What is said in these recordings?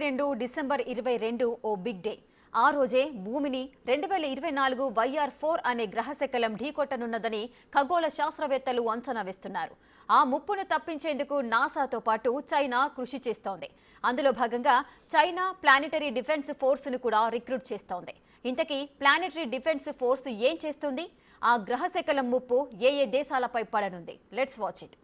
12 December 22 ఓ big day. ఆ రోజే భూమిని 2024 YR4 అనే గ్రహశకలం ఢీకొట్టనున్నదని ఖగోళ శాస్త్రవేత్తలు అంచనా వేస్తున్నారు. ఆ ముప్పును తప్పించేందుకు నాసాతో పాటు చైనా కృషి చేస్తోంది. అందులో భాగంగా చైనా ప్లానెటరీ డిఫెన్స్ ఫోర్స్ను కూడా రిక్రూట్ చేస్తోంది. ఇంతకీ ప్లానెటరీ డిఫెన్స్ ఫోర్స్ ఏం చేస్తుంది? ఆ గ్రహశకలం ముప్పు ఏ దేశాలపై పడనుంది? Let's watch it.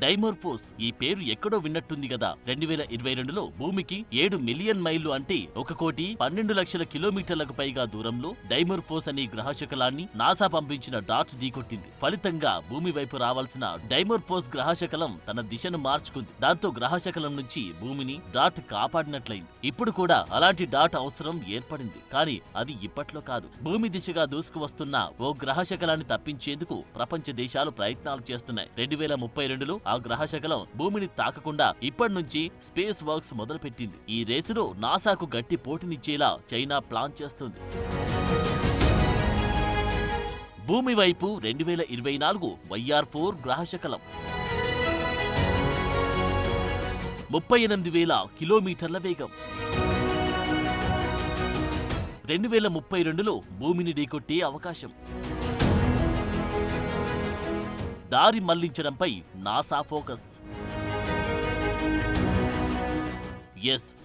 డైమోర్ఫోస్ ఈ పేరు ఎక్కడో విన్నట్టుంది కదా. 2022లో భూమికి 7 మిలియన్ మైళ్లు అంటే 1,12,00,000 కిలోమీటర్లకు పైగా దూరంలో డైమోర్ఫోస్ అనే గ్రహశకలాన్ని నాసా పంపించిన డాట్ ఢీకొట్టింది. ఫలితంగా భూమి వైపు రావాల్సిన డైమోర్ఫోస్ గ్రహశకలం తన దిశను మార్చుకుంది. దాంతో గ్రహశకలం నుంచి భూమిని డాట్ కాపాడినట్లయింది. ఇప్పుడు కూడా అలాంటి డాట్ అవసరం ఏర్పడింది. కానీ అది ఇప్పట్లో కాదు. భూమి దిశగా దూసుకువస్తున్న ఓ గ్రహశకలాన్ని తప్పించేందుకు ప్రపంచ దేశాలు ప్రయత్నాలు చేస్తున్నాయి. 2032లో ఆ గ్రహశకలం భూమిని తాకకుండా ఇప్పటి నుంచి స్పేస్ వర్క్స్ మొదలుపెట్టింది. ఈ రేసులో నాసాకు గట్టి పోటీనిచ్చేలా చైనా ప్లాన్ చేస్తుంది. భూమి వైపు 2024 YR4 గ్రహశకలం 38,000 కిలోమీటర్ల వేగం. 2032లో భూమిని ఢీకొట్టే అవకాశం. దారి మళ్లించడంపై నాసా ఫోకస్.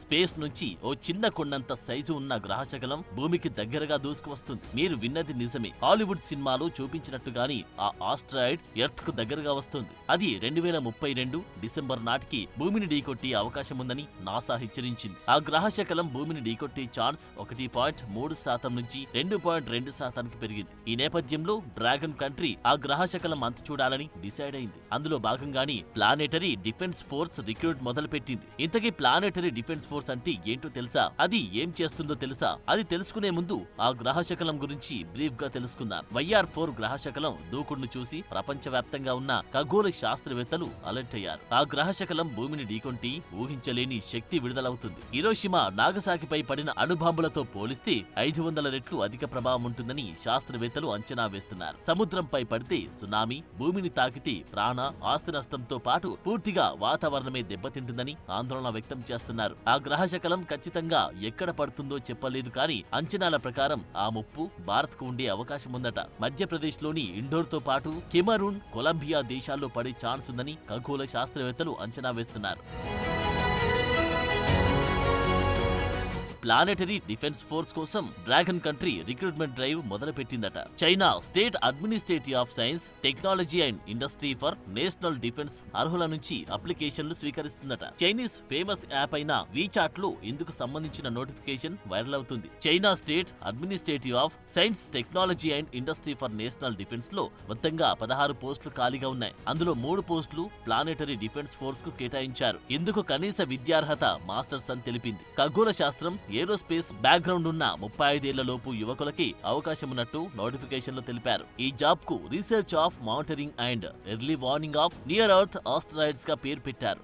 స్పేస్ నుంచి ఓ చిన్న కొండంత సైజు ఉన్న గ్రహశకలం భూమికి దగ్గరగా దూసుకువస్తుంది. మీరు విన్నది నిజమే. హాలీవుడ్ సినిమాలో చూపించినట్టుగాని ఆ ఆస్ట్రాయిడ్ ఎర్త్ కు దగ్గరగా వస్తుంది. అది 2032 డిసెంబర్ నాటికి భూమిని ఢీకొట్టే అవకాశం ఉందని నాసా హెచ్చరించింది. ఆ గ్రహశకలం భూమిని ఢీకొట్టే ఛాన్స్ 1.3% నుంచి 2.2%కి పెరిగింది. ఈ నేపథ్యంలో డ్రాగన్ కంట్రీ ఆ గ్రహశకలం అంతు చూడాలని డిసైడ్ అయింది. అందులో భాగంగానే ప్లానెటరీ డిఫెన్స్ ఫోర్స్ రిక్రూట్ మొదలుపెట్టింది. ఇంతకీ ప్లానెటరీ డిఫెన్స్ ఫోర్స్ అంటే ఏంటో తెలుసా? అది ఏం చేస్తుందో తెలుసా? అది తెలుసుకునే ముందు ఆ గ్రహశకలం గురించి బ్రీఫ్ గా తెలుసుకుందాం. YR4 గ్రహశకలం దూకుడును చూసి ప్రపంచవ్యాప్తంగా ఉన్న ఖగోళ శాస్త్రవేత్తలు అలర్ట్ అయ్యారు. ఆ గ్రహశకలం భూమిని ఢీకొంటి ఊహించలేని శక్తి విడుదలవుతుంది. హిరోషిమా నాగసాకిపై పడిన అణుబాంబులతో పోలిస్తే 500 రెట్లు అధిక ప్రభావం ఉంటుందని శాస్త్రవేత్తలు అంచనా వేస్తున్నారు. సముద్రంపై పడితే సునామీ, భూమిని తాకితే ప్రాణ ఆస్తి నష్టంతో పాటు పూర్తిగా వాతావరణమే దెబ్బతింటుందని ఆందోళన వ్యక్తం చేస్తున్నారు. ఆ గ్రహశకలం ఖచ్చితంగా ఎక్కడ పడుతుందో చెప్పలేదు. కానీ అంచనాల ప్రకారం ఆ ముప్పు భారత్ కు ఉండే అవకాశం ఉందట. మధ్యప్రదేశ్ లోని ఇండోర్ తో పాటు కెమరూన్, కొలంబియా దేశాల్లో పడే ఛాన్స్ ఉందని ఖగోళ శాస్త్రవేత్తలు అంచనా వేస్తున్నారు. ప్లానెటరీ డిఫెన్స్ ఫోర్స్ కోసం డ్రాగన్ కంట్రీ రిక్రూట్మెంట్ డ్రైవ్ మొదలుపెట్టిందట. China state administrative of science, technology and industry for national defence అర్హుల నుంచి అప్లికేషన్లు స్వీకరిస్తుందట. చైనీస్ ఫేమస్ యాప్ అయిన వీచాట్ లో ఇందుకు సంబంధించిన నోటిఫికేషన్ వైరల్ అవుతుంది. China state administrative of science, technology and industry for national defence లో మొత్తంగా 16 పోస్టులు ఖాళీగా ఉన్నాయి. అందులో 3 పోస్టులు ప్లానెటరీ డిఫెన్స్ ఫోర్స్ కు కేటాయించారు. ఇందుకు కనీస విద్యార్హత మాస్టర్స్ అని తెలిపింది. ఖగోళ శాస్త్రం, ఏరోస్పేస్ బ్యాక్గ్రౌండ్ ఉన్న 35 ఏళ్ల లోపు యువకులకి అవకాశం ఉన్నట్టు నోటిఫికేషన్ లో తెలిపారు. ఈ జాబ్ కు research of monitoring and early warning of near earth asteroids గా పేరు పెట్టారు.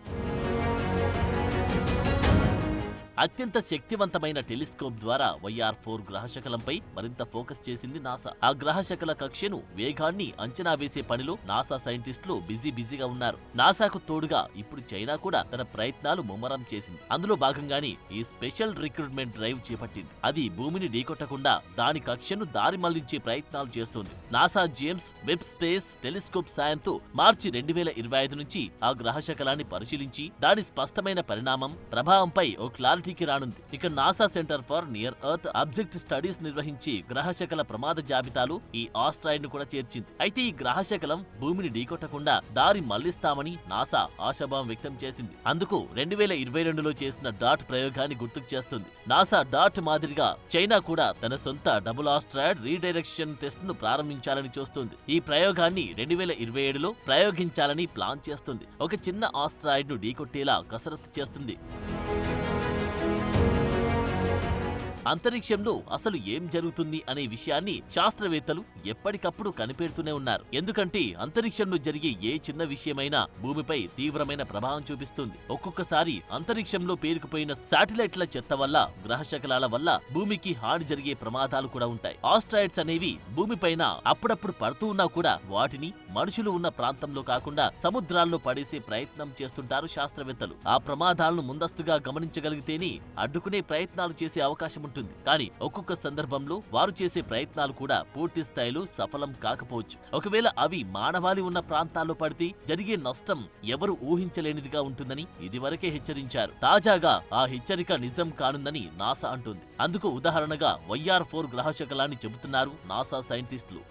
అత్యంత శక్తివంతమైన టెలిస్కోప్ ద్వారా YR4 గ్రహశకలంపై మరింత ఫోకస్ చేసింది నాసా. ఆ గ్రహశకల కక్ష్యను, వేగాన్ని అంచనా వేసే పనిలో నాసా సైంటిస్టులు బిజీగా ఉన్నారు. నాసాకు తోడుగా ఇప్పుడు చైనా కూడా తన ప్రయత్నాలు ముమ్మరం చేసింది. అందులో భాగంగానే ఈ స్పెషల్ రిక్రూట్మెంట్ డ్రైవ్ చేపట్టింది. అది భూమిని ఢీకొట్టకుండా దాని కక్ష్యను దారి మళ్లించే ప్రయత్నాలు చేస్తోంది. NASA James Webb space telescope సాయంతో మార్చి 2025 నుంచి ఆ గ్రహశకలాన్ని పరిశీలించి దాని స్పష్టమైన పరిణామం, ప్రభావంపై ఓ క్లారిటీ రానుంది. ఇక NASA centre for near earth object studies నిర్వహించి గ్రహశకల ప్రమాద జాబితాలు ఈ ఆస్ట్రాయిడ్ ను కూడా చేర్చింది. అయితే ఈ గ్రహశకలం భూమిని ఢీకొట్టకుండా దారి మళ్లిస్తామని నాసా ఆశాభావం వ్యక్తం చేసింది. అందుకు 2022లో చేసిన డాట్ ప్రయోగాన్ని గుర్తుకు చేస్తుంది. నాసా డాట్ మాదిరిగా చైనా కూడా తన సొంత డబుల్ ఆస్ట్రాయిడ్ రీడైరెక్షన్ టెస్ట్ ను ప్రారంభించాలని చూస్తుంది. ఈ ప్రయోగాన్ని 2027లో ప్రయోగించాలని ప్లాన్ చేస్తుంది. ఒక చిన్న ఆస్ట్రాయిడ్ ను ఢీకొట్టేలా కసరత్తు చేస్తుంది. అంతరిక్షంలో అసలు ఏం జరుగుతుంది అనే విషయాన్ని శాస్త్రవేత్తలు ఎప్పటికప్పుడు కనిపెడుతూనే ఉన్నారు. ఎందుకంటే అంతరిక్షంలో జరిగే ఏ చిన్న విషయమైనా భూమిపై తీవ్రమైన ప్రభావం చూపిస్తుంది. ఒక్కొక్కసారి అంతరిక్షంలో పేరుకుపోయిన శాటిలైట్ల చెత్త వల్ల, గ్రహ శకలాల వల్ల భూమికి హాని జరిగే ప్రమాదాలు కూడా ఉంటాయి. ఆస్ట్రాయిడ్స్ అనేవి భూమిపైన అప్పుడప్పుడు పడుతూ ఉన్నా కూడా వాటిని మనుషులు ఉన్న ప్రాంతంలో కాకుండా సముద్రాల్లో పడేసే ప్రయత్నం చేస్తుంటారు శాస్త్రవేత్తలు. ఆ ప్రమాదాలను ముందస్తుగా గమనించగలిగితేనే అడ్డుకునే ప్రయత్నాలు చేసే అవకాశం ఉంటుంది. కానీ ఒక్కొక్క సందర్భంలో వారు చేసే ప్రయత్నాలు కూడా పూర్తి స్థాయిలో సఫలం కాకపోవచ్చు. ఒకవేళ అవి మానవాళి ఉన్న ప్రాంతాల్లో పడితే జరిగే నష్టం ఎవరు ఊహించలేనిదిగా ఉంటుందని ఇదివరకే హెచ్చరించారు. తాజాగా ఆ హెచ్చరిక నిజం కానుందని నాసా అంటుంది. అందుకు ఉదాహరణగా YR4 గ్రహశకలాన్ని చెబుతున్నారు నాసా సైంటిస్టులు.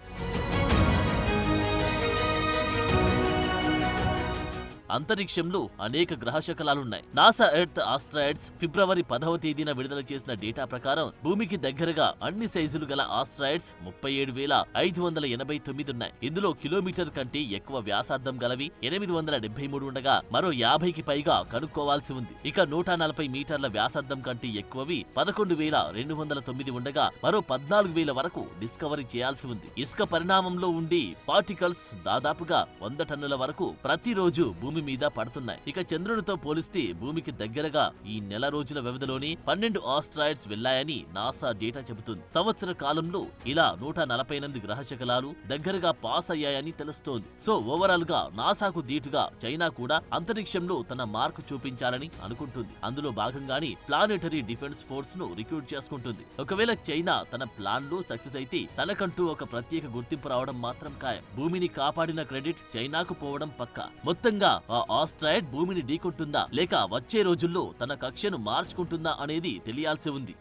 అంతరిక్షంలో అనేక గ్రహశకలాలున్నాయి. నాసా ఎర్త్ ఆస్ట్రాయిడ్స్ ఫిబ్రవరి 10వ తేదీన విడుదల చేసిన డేటా ప్రకారం భూమికి దగ్గరగా అన్ని సైజులు గల ఆస్ట్రాయిడ్స్ 37,589 ఉన్నాయి. ఇందులో కిలోమీటర్ కంటే ఎక్కువ వ్యాసార్థం గలవి 873 ఉండగా మరో 50కి పైగా కనుక్కోవాల్సి ఉంది. ఇక 140 మీటర్ల వ్యాసార్థం కంటే ఎక్కువవి 11,209 ఉండగా మరో 14,000 వరకు డిస్కవరీ చేయాల్సి ఉంది. ఇసుక పరిణామంలో ఉండి పార్టికల్స్ దాదాపుగా 100 టన్నుల వరకు ప్రతిరోజు భూమి మీద పడుతున్నాయి. ఇక చంద్రునితో పోలిస్తే భూమికి దగ్గరగా ఈ నెల రోజుల వ్యవధిలోనే 12 ఆస్ట్రాయిడ్స్ వెళ్లాయని నాసా డేటా చెబుతుంది. సంవత్సర కాలంలో ఇలా 148 గ్రహశకలాలు దగ్గరగా పాస్ అయ్యాయని తెలుస్తోంది. సో ఓవరాల్ గా నాసాకు దీటుగా చైనా కూడా అంతరిక్షంలో తన మార్కు చూపించాలని అనుకుంటుంది. అందులో భాగంగానే ప్లానెటరీ డిఫెన్స్ ఫోర్స్ ను రిక్రూట్ చేసుకుంటుంది. ఒకవేళ చైనా తన ప్లాన్ లో సక్సెస్ అయితే తనకంటూ ఒక ప్రత్యేక గుర్తింపు రావడం మాత్రం ఖాయం. భూమిని కాపాడిన క్రెడిట్ చైనాకు పోవడం పక్కా. మొత్తంగా ఆ ఆస్ట్రాయిడ్ భూమిని ఢీకొంటుందా లేక వచ్చే రోజుల్లో తన కక్షను మార్చుకుంటుందా అనేది తెలియాల్సి ఉంది.